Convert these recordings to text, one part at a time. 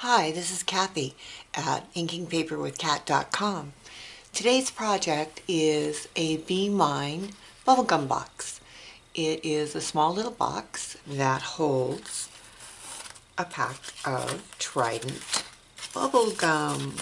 Hi, this is Kathy at inkingpaperwithkat.com. Today's project is a Be Mine Bubblegum Box. It is a small little box that holds a pack of Trident bubblegum.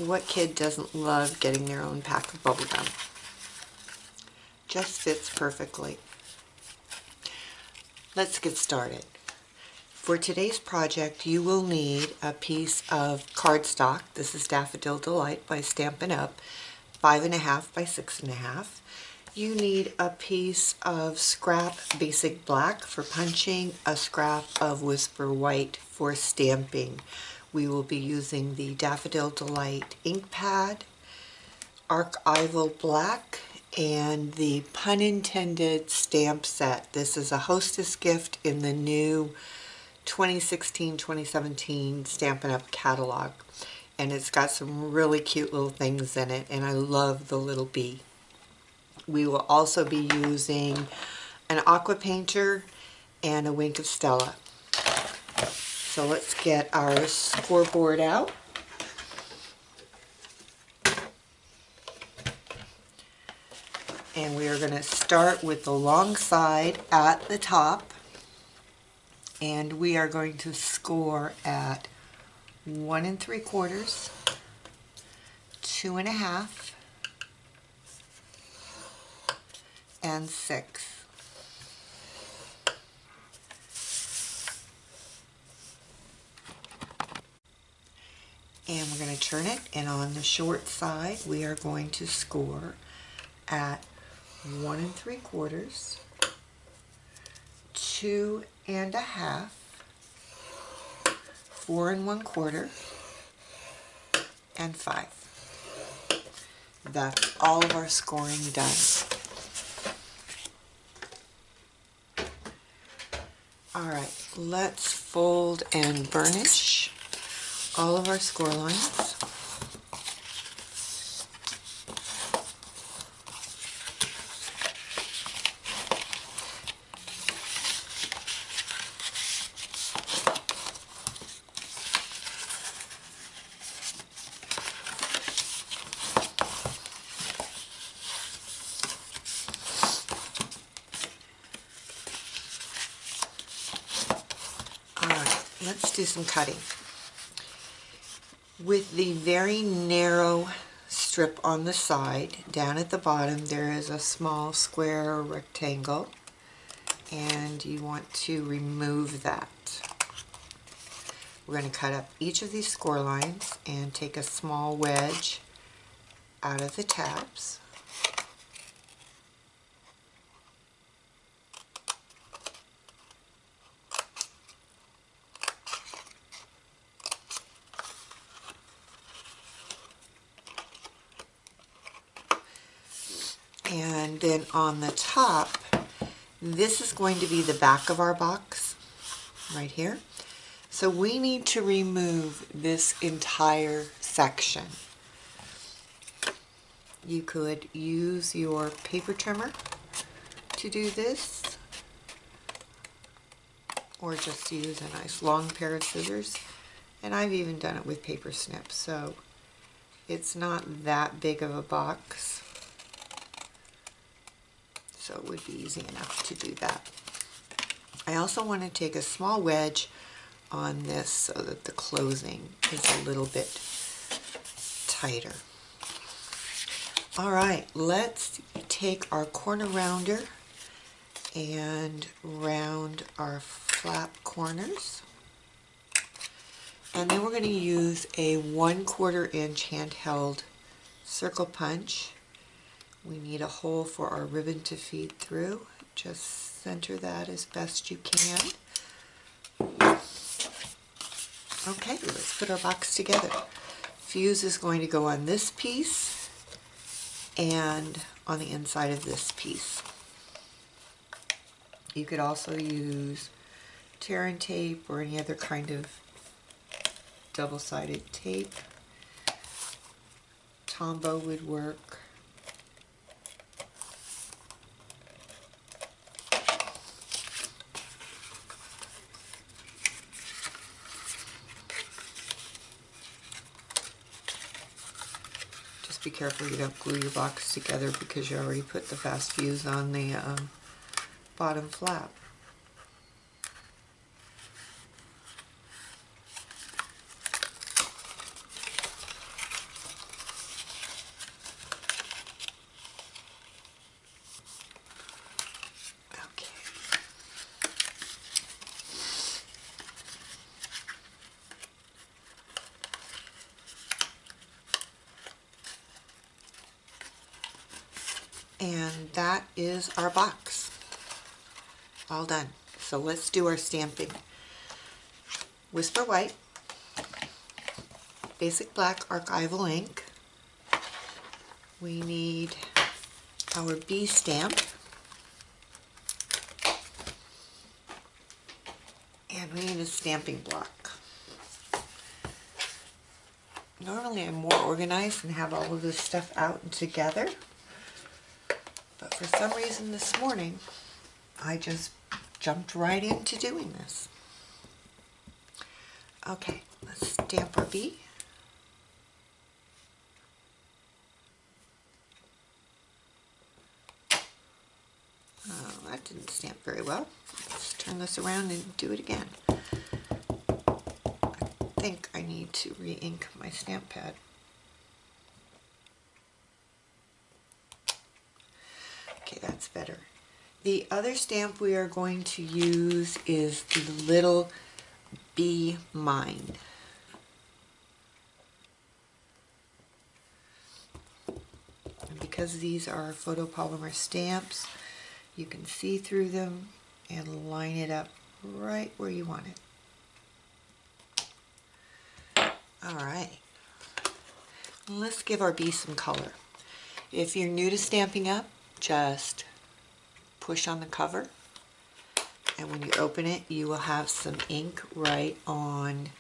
What kid doesn't love getting their own pack of bubblegum? Just fits perfectly. Let's get started. For today's project, you will need a piece of cardstock. This is Daffodil Delight by Stampin' Up, 5.5 by 6.5. You need a piece of scrap basic black for punching, a scrap of Whisper White for stamping. We will be using the Daffodil Delight ink pad, Archival Black, and the Pun Intended stamp set. This is a hostess gift in the new 2016-2017 Stampin' Up! Catalog, and it's got some really cute little things in it, and I love the little bee. We will also be using an aqua painter and a Wink of Stella. So let's get our scoreboard out. And we are going to start with the long side at the top. And we are going to score at 1 3/4, 2.5, and 6. And we're going to turn it, and on the short side we are going to score at 1 3/4, 2.5, 4 1/4, and 5. That's all of our scoring done. Alright, let's fold and burnish all of our score lines. Let's do some cutting. With the very narrow strip on the side, down at the bottom there is a small square or rectangle, and you want to remove that. We're going to cut up each of these score lines and take a small wedge out of the tabs. And then on the top, this is going to be the back of our box, right here. So we need to remove this entire section. You could use your paper trimmer to do this, or just use a nice long pair of scissors. And I've even done it with paper snips, so it's not that big of a box. So it would be easy enough to do that. I also want to take a small wedge on this so that the closing is a little bit tighter. Alright, let's take our corner rounder and round our flap corners. And then we're going to use a 1/4 inch handheld circle punch. We need a hole for our ribbon to feed through. Just center that as best you can. Okay, let's put our box together. Fuse is going to go on this piece and on the inside of this piece. You could also use tear and tape or any other kind of double-sided tape. Tombow would work. Just be careful you don't glue your box together because you already put the fast fuse on the bottom flap. And that is our box. All done. So let's do our stamping. Whisper White, Basic Black Archival ink. We need our B stamp. And we need a stamping block. Normally I'm more organized and have all of this stuff out and together. But for some reason this morning, I just jumped right into doing this. Okay, let's stamp our B. Oh, that didn't stamp very well. Let's turn this around and do it again. I think I need to re-ink my stamp pad. Okay, that's better. The other stamp we are going to use is the little B Mine. And because these are photopolymer stamps, you can see through them and line it up right where you want it. Alright, let's give our B some color. If you're new to Stampin' Up, just push on the cover, and when you open it you will have some ink right on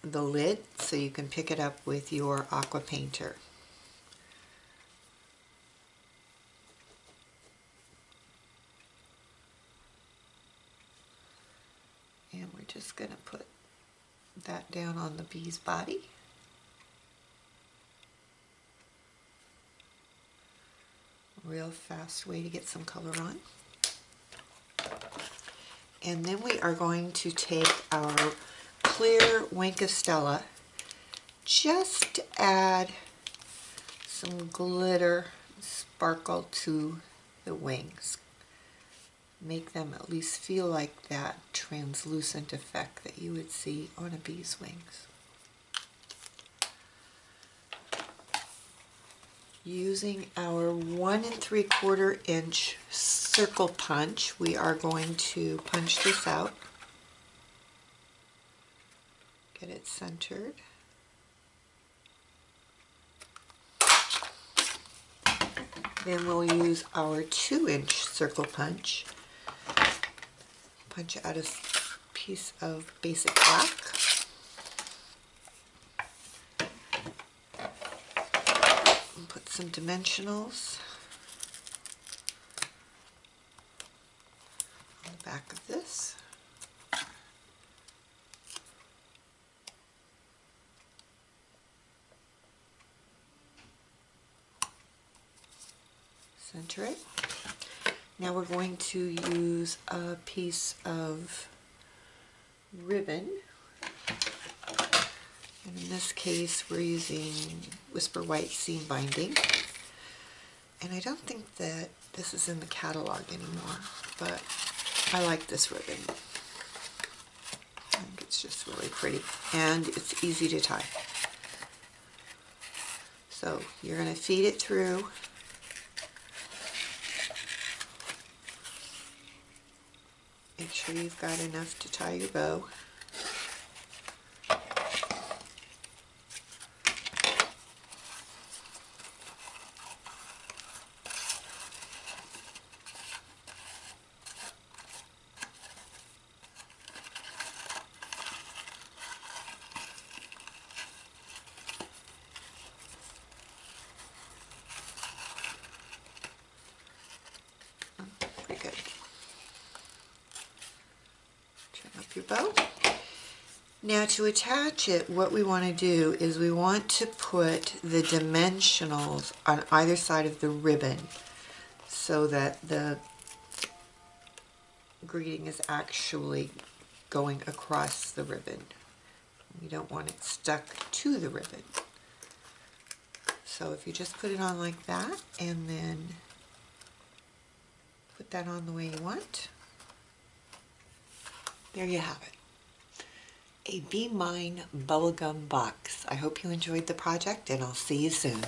the lid, so you can pick it up with your aqua painter. And we're just going to put that down on the bee's body. Real fast way to get some color on. And then we are going to take our clear Wink of Stella, just to add some glitter sparkle to the wings. Make them at least feel like that translucent effect that you would see on a bee's wings. Using our 1 3/4 inch circle punch, we are going to punch this out. Get it centered. Then we'll use our 2 inch circle punch. Punch out a piece of basic black. And put some dimensionals on the back of this. Center it. Now we're going to use a piece of ribbon, and in this case we're using Whisper White seam binding, and I don't think that this is in the catalog anymore, but I like this ribbon. I think it's just really pretty and it's easy to tie. So you're going to feed it through. Make sure you've got enough to tie your bow. Pretty good. Turn up your bow. Now to attach it, what we want to do is we want to put the dimensionals on either side of the ribbon so that the greeting is actually going across the ribbon. We don't want it stuck to the ribbon. So if you just put it on like that and then put that on the way you want, there you have it. A Be Mine Bubblegum Box. I hope you enjoyed the project and I'll see you soon.